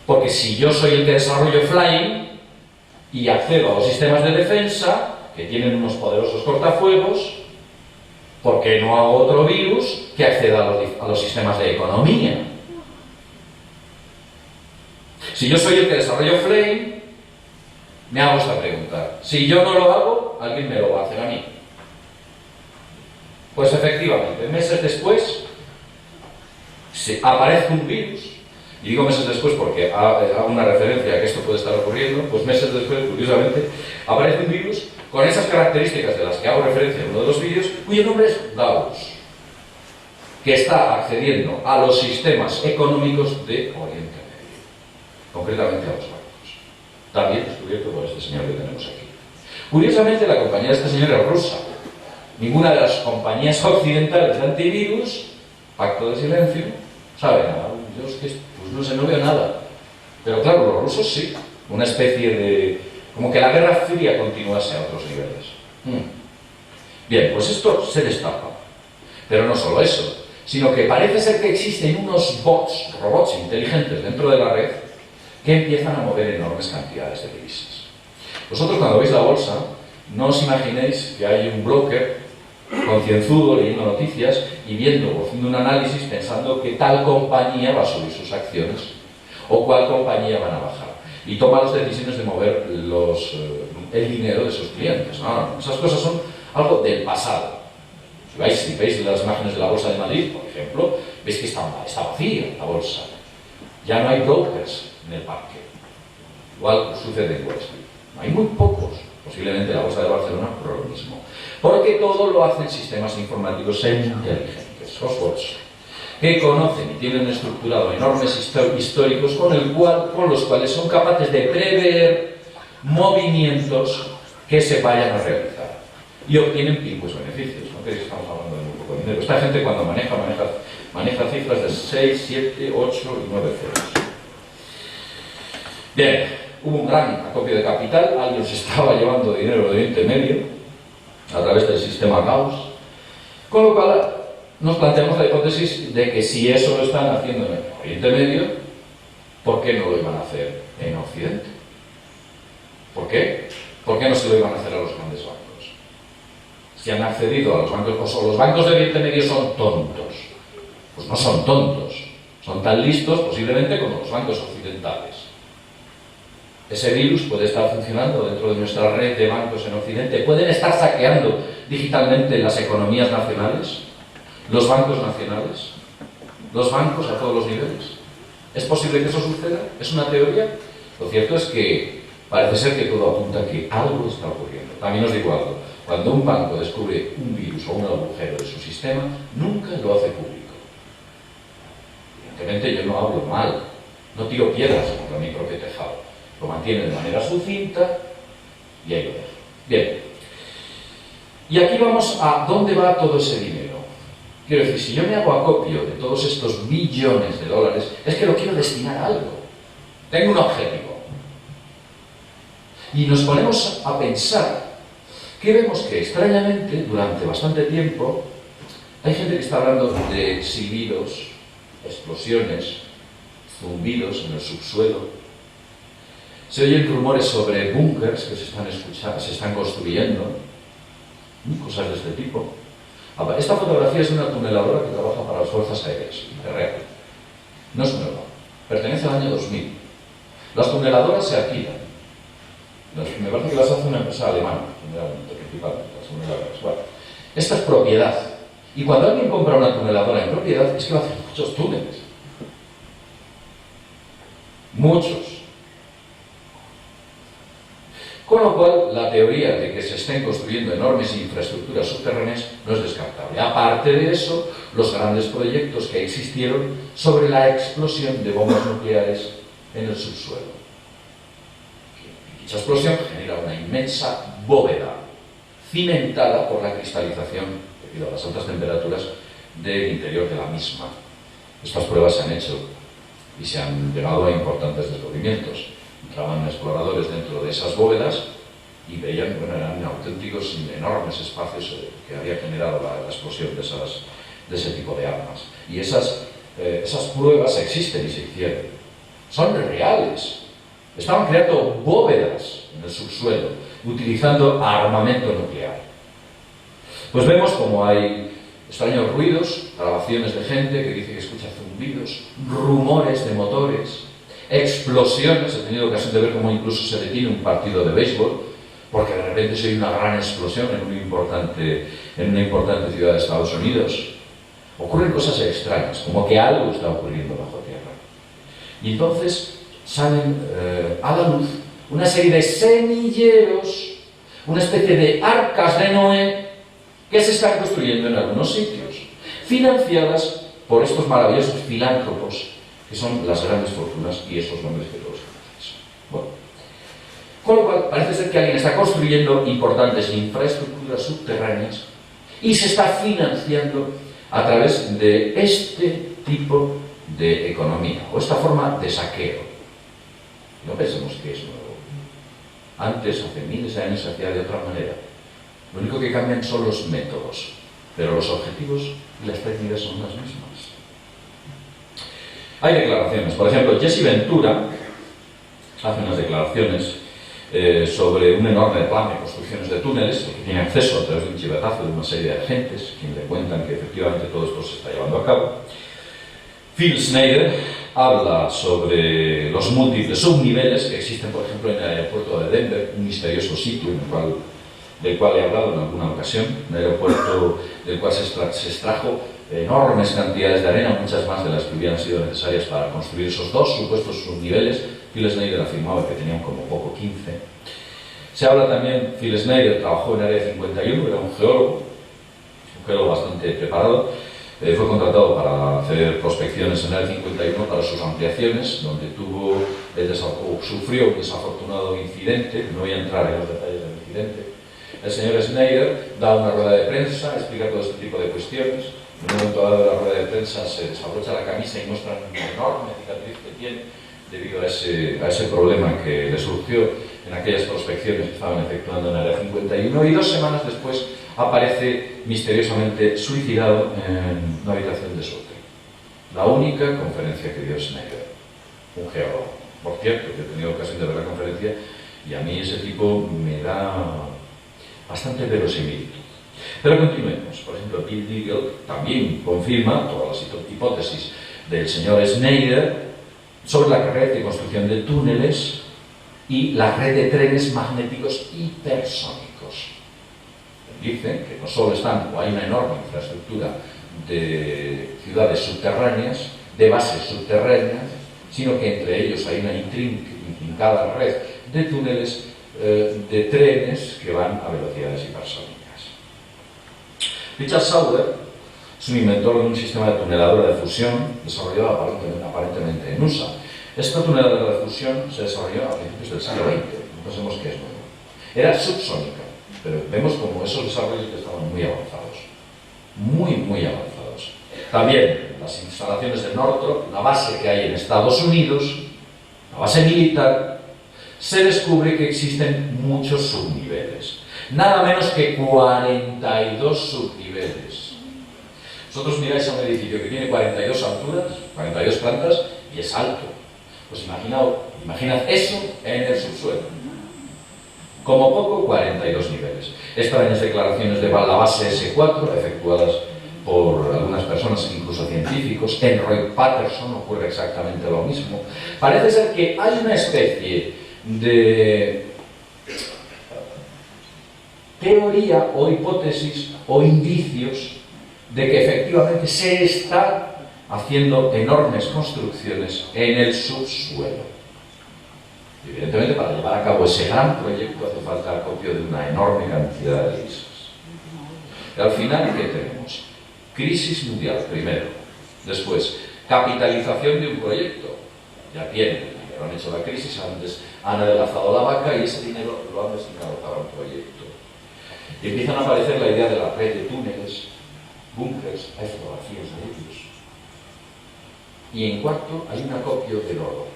Porque si yo soy el que desarrollo Flame y accedo a los sistemas de defensa, que tienen unos poderosos cortafuegos, ¿por qué no hago otro virus que acceda a los sistemas de economía? Si yo soy el que desarrollo Flame, me hago esta pregunta. Si yo no lo hago, alguien me lo va a hacer a mí. Pues efectivamente, meses después, aparece un virus. Y digo meses después porque hago una referencia a que esto puede estar ocurriendo. Pues meses después, curiosamente, aparece un virus con esas características de las que hago referencia en uno de los vídeos, cuyo nombre es Gauss. que está accediendo a los sistemas económicos de Oriente Medio, concretamente a los bancos. También descubierto por este señor que tenemos aquí. Curiosamente, la compañía de este señor es rusa. Ninguna de las compañías occidentales de antivirus, pacto de silencio, sabe nada. Yo es que pues no sé, no veo nada. Pero claro, los rusos sí. Una especie de... como que la Guerra Fría continuase a otros niveles. Bien, pues esto se destapa. Pero no solo eso, sino que parece ser que existen unos bots, robots inteligentes dentro de la red, que empiezan a mover enormes cantidades de divisas. Vosotros cuando veis la bolsa, no os imaginéis que hay un broker concienzudo leyendo noticias y viendo o haciendo un análisis pensando que tal compañía va a subir sus acciones o cuál compañía van a bajar y toma las decisiones de mover el dinero de sus clientes. No, esas cosas son algo del pasado. Si veis las imágenes de la Bolsa de Madrid, por ejemplo, veis que está vacía la bolsa. Ya no hay brokers en el parque. Igual sucede en Wall Street. Hay muy pocos. Posiblemente la Bolsa de Barcelona por lo mismo. Porque todo lo hacen sistemas informáticos inteligentes, los bots, que conocen y tienen estructurado enormes históricos con los cuales son capaces de prever movimientos que se vayan a realizar. Y obtienen pingües beneficios. No que estamos hablando de muy poco dinero. Esta gente cuando maneja cifras de 6, 7, 8 y 9 ceros. Bien, hubo un gran acopio de capital, alguien se estaba llevando dinero de Oriente Medio a través del sistema Gauss, con lo cual nos planteamos la hipótesis de que si eso lo están haciendo en Oriente Medio, ¿por qué no lo iban a hacer en Occidente? ¿Por qué? ¿Por qué no se lo iban a hacer a los grandes bancos? Si han accedido a los bancos, o los bancos de Oriente Medio son tontos. Pues no son tontos, son tan listos posiblemente como los bancos occidentales. Ese virus puede estar funcionando dentro de nuestra red de bancos en Occidente. ¿Pueden estar saqueando digitalmente las economías nacionales? ¿Los bancos nacionales? ¿Los bancos a todos los niveles? ¿Es posible que eso suceda? ¿Es una teoría? Lo cierto es que parece ser que todo apunta a que algo está ocurriendo. También os digo algo. Cuando un banco descubre un virus o un agujero de su sistema, nunca lo hace público. Evidentemente yo no hablo mal, no tiro piedras contra mi propio tejado. Lo mantiene de manera sucinta y ahí lo dejo. Bien. Y aquí vamos a dónde va todo ese dinero. Quiero decir, si yo me hago acopio de todos estos billones de dólares, es que lo quiero destinar a algo. Tengo un objetivo. Y nos ponemos a pensar que vemos que extrañamente, durante bastante tiempo, hay gente que está hablando de silbidos, explosiones, zumbidos en el subsuelo. Se oyen rumores sobre búnkers que se están construyendo, cosas de este tipo. Esta fotografía es de una tuneladora que trabaja para las Fuerzas Aéreas, de real. No es nueva, pertenece al año 2000. Las tuneladoras se alquilan. Me parece que las hace una empresa alemana, generalmente, principalmente, las tuneladoras. Bueno, esta es propiedad. Y cuando alguien compra una tuneladora en propiedad, es que va a hacer muchos túneles. Muchos. Con lo cual, la teoría de que se estén construyendo enormes infraestructuras subterráneas no es descartable. Aparte de eso, los grandes proyectos que existieron sobre la explosión de bombas nucleares en el subsuelo. Dicha explosión genera una inmensa bóveda cimentada por la cristalización, debido a las altas temperaturas, del interior de la misma. Estas pruebas se han hecho y se han llegado a importantes descubrimientos. Entraban exploradores dentro de esas bóvedas y veían, bueno, eran auténticos enormes espacios que había generado la explosión de ese tipo de armas. Y esas pruebas existen y se hicieron. Son reales. Estaban creando bóvedas en el subsuelo, utilizando armamento nuclear. Pues vemos como hay extraños ruidos, grabaciones de gente que dice que escucha zumbidos, rumores de motores, explosiones. He tenido ocasión de ver cómo incluso se detiene un partido de béisbol porque de repente se oye una gran explosión en una importante ciudad de Estados Unidos. Ocurren cosas extrañas, como que algo está ocurriendo bajo tierra. Y entonces salen a la luz una serie de semilleros, una especie de arcas de Noé que se están construyendo en algunos sitios. financiadas por estos maravillosos filántropos que son las grandes fortunas y esos nombres que todos conocéis. Bueno, con lo cual parece ser que alguien está construyendo importantes infraestructuras subterráneas y se está financiando a través de este tipo de economía o esta forma de saqueo. No pensemos que es nuevo. Antes, hace miles de años, se hacía de otra manera. Lo único que cambian son los métodos, pero los objetivos y las técnicas son las mismas. Hay declaraciones. Por ejemplo, Jesse Ventura hace unas declaraciones sobre un enorme plan de construcciones de túneles que tiene acceso a través de un chivatazo de una serie de agentes quienes le cuentan que efectivamente todo esto se está llevando a cabo. Phil Snyder habla sobre los múltiples subniveles que existen, por ejemplo, en el aeropuerto de Denver, un misterioso sitio del cual he hablado en alguna ocasión, un aeropuerto del cual se extrajo enormes cantidades de arena, muchas más de las que hubieran sido necesarias para construir esos dos supuestos subniveles. Phil Snyder afirmaba que tenían como poco 15. Se habla también, Phil Snyder trabajó en Área 51, era un geólogo bastante preparado. Fue contratado para hacer prospecciones en Área 51 para sus ampliaciones, donde sufrió un desafortunado incidente. No voy a entrar en los detalles del incidente. El señor Snyder da una rueda de prensa, explica todo este tipo de cuestiones. En un momento dado de la rueda de prensa se desabrocha la camisa y muestra una enorme cicatriz que tiene debido a ese problema que le surgió en aquellas prospecciones que estaban efectuando en Área 51, y 2 semanas después aparece misteriosamente suicidado en una habitación de su hotel. La única conferencia que dio Snyder, un geólogo. Por cierto, yo he tenido ocasión de ver la conferencia y a mí ese tipo me da bastante verosimilitud. Pero continuemos. Por ejemplo, Bill Deagle también confirma todas las hipótesis del señor Snyder sobre la carrera de construcción de túneles y la red de trenes magnéticos hipersónicos. Dicen que no solo hay una enorme infraestructura de ciudades subterráneas, de bases subterráneas, sino que entre ellos hay una intrincada red de túneles de trenes que van a velocidades hipersónicas. Richard Sauer es un inventor de un sistema de tuneladora de fusión desarrollado aparentemente en USA. Esta tuneladora de fusión se desarrolló a principios del siglo XX, no pensemos que es nuevo. Era subsónica, pero vemos como esos desarrollos que estaban muy avanzados. Muy avanzados. También las instalaciones de Northrop, la base que hay en Estados Unidos, la base militar, se descubre que existen muchos subniveles. Nada menos que 42 subniveles. Vosotros miráis a un edificio que tiene 42 alturas, 42 plantas, y es alto. Pues imaginad eso en el subsuelo. Como poco, 42 niveles. Extrañas declaraciones de la base S4, efectuadas por algunas personas, incluso científicos. En Roy Patterson ocurre exactamente lo mismo. Parece ser que hay una especie de teoría o hipótesis o indicios de que efectivamente se está haciendo enormes construcciones en el subsuelo. Y evidentemente, para llevar a cabo ese gran proyecto hace falta el acopio de una enorme cantidad de divisas. Y al final, ¿qué tenemos? Crisis mundial, primero. Después, capitalización de un proyecto. Ya tienen, ya han hecho la crisis, han adelgazado la vaca y ese dinero lo han destinado para un proyecto. Y empiezan a aparecer la idea de la red de túneles, búnkers, hay fotografías de ellos. Y en cuarto, hay un acopio del oro.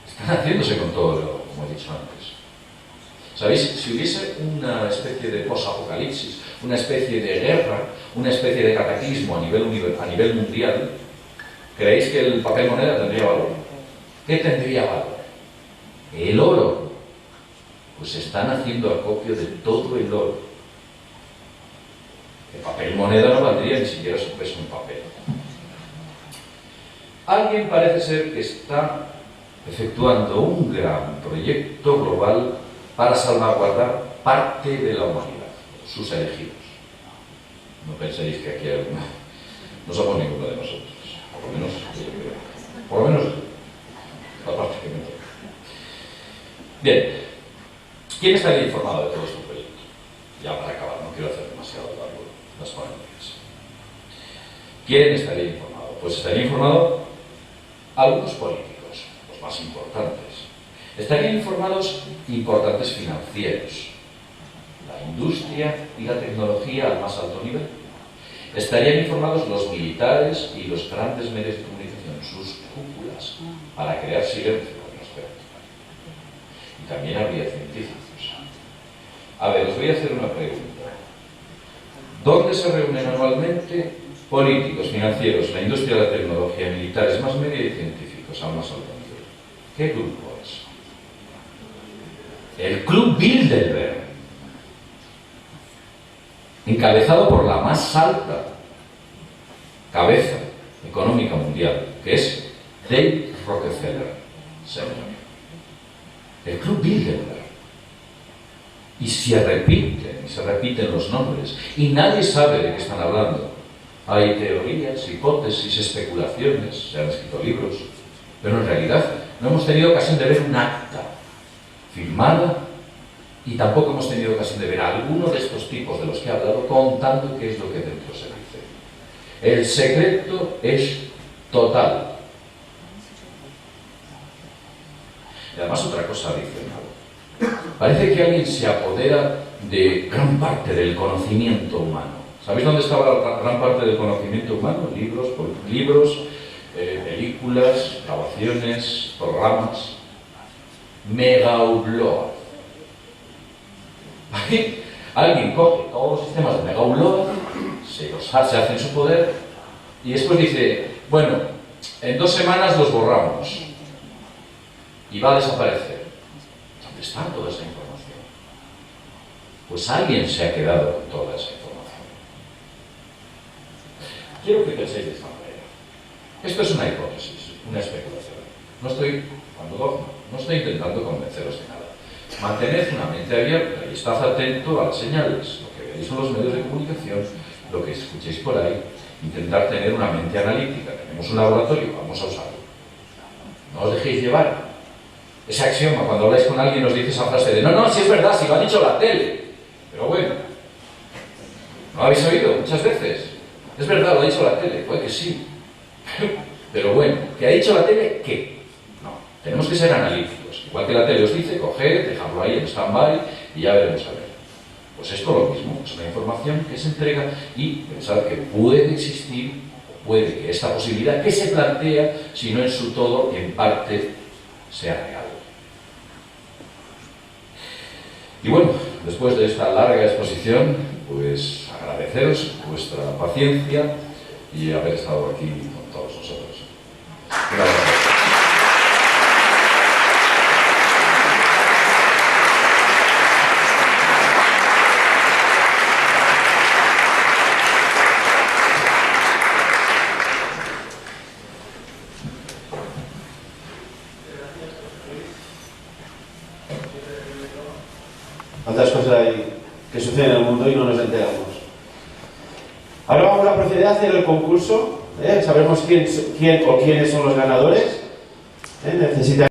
Están haciéndose con todo el oro, como he dicho antes. ¿Sabéis? Si hubiese una especie de posapocalipsis, una especie de guerra, una especie de cataclismo a nivel mundial, ¿creéis que el papel moneda tendría valor? ¿Qué tendría valor? El oro. Pues están haciendo acopio de todo el oro. El papel moneda no valdría ni siquiera su peso en papel. Alguien parece ser que está efectuando un gran proyecto global para salvaguardar parte de la humanidad, sus elegidos. No penséis que aquí hay alguna. No somos ninguno de nosotros, por lo menos la parte que me toca. Bien. ¿Quién estaría informado de todo este proyecto? Ya para acabar, no quiero hacer demasiado largo las ponencias. ¿Quién estaría informado? Pues estaría informado algunos políticos, los más importantes. Estarían informados importantes financieros, la industria y la tecnología al más alto nivel. Estarían informados los militares y los grandes medios de comunicación, sus cúpulas, para crear silencio al respecto. Y también habría científicos. A ver, os voy a hacer una pregunta. ¿Dónde se reúnen anualmente políticos, financieros, la industria, la tecnología, militares, más media y científicos al más alto nivel? ¿Qué grupo es? El Club Bilderberg, encabezado por la más alta cabeza económica mundial, que es David Rockefeller, señor. El Club Bilderberg. Y se repiten los nombres, y nadie sabe de qué están hablando. Hay teorías, hipótesis, especulaciones, se han escrito libros, pero en realidad no hemos tenido ocasión de ver un acta firmada y tampoco hemos tenido ocasión de ver a alguno de estos tipos de los que he hablado contando qué es lo que dentro se dice. El secreto es total. Y además otra cosa adicional. Parece que alguien se apodera de gran parte del conocimiento humano. ¿Sabéis dónde estaba la gran parte del conocimiento humano? Libros, películas, grabaciones, programas. Megaupload. Aquí alguien coge todos los sistemas de Megaupload, se hace en su poder y después dice, bueno, en 2 semanas los borramos y va a desaparecer. ¿Dónde está toda esa información? Pues alguien se ha quedado con toda esa información. Quiero que penséis de esta manera. Esto es una hipótesis, una especulación. No estoy intentando convenceros de nada. Mantened una mente abierta y estad atento a las señales, lo que veis en los medios de comunicación, lo que escuchéis por ahí. Intentar tener una mente analítica. Tenemos un laboratorio, vamos a usarlo. No os dejéis llevar. Ese axioma, cuando habláis con alguien, os dice esa frase de no, si es verdad, si lo ha dicho la tele. Pero bueno, ¿no lo habéis oído muchas veces? Es verdad, lo ha dicho la tele, puede que sí. Pero bueno, ¿qué ha dicho la tele? ¿Qué? No, tenemos que ser analíticos. Igual que la tele os dice, coged, dejadlo ahí en stand-by y ya veremos a ver. Pues esto lo mismo, es una información que se entrega y pensad que puede existir, puede que esta posibilidad que se plantea, si no en su todo, en parte, sea real. Y bueno, después de esta larga exposición, pues agradeceros vuestra paciencia y haber estado aquí con todos nosotros. Gracias. Cuántas cosas hay que suceden en el mundo y no nos enteramos. Ahora vamos a proceder a hacer el concurso. Sabremos quién o quiénes son los ganadores. Necesita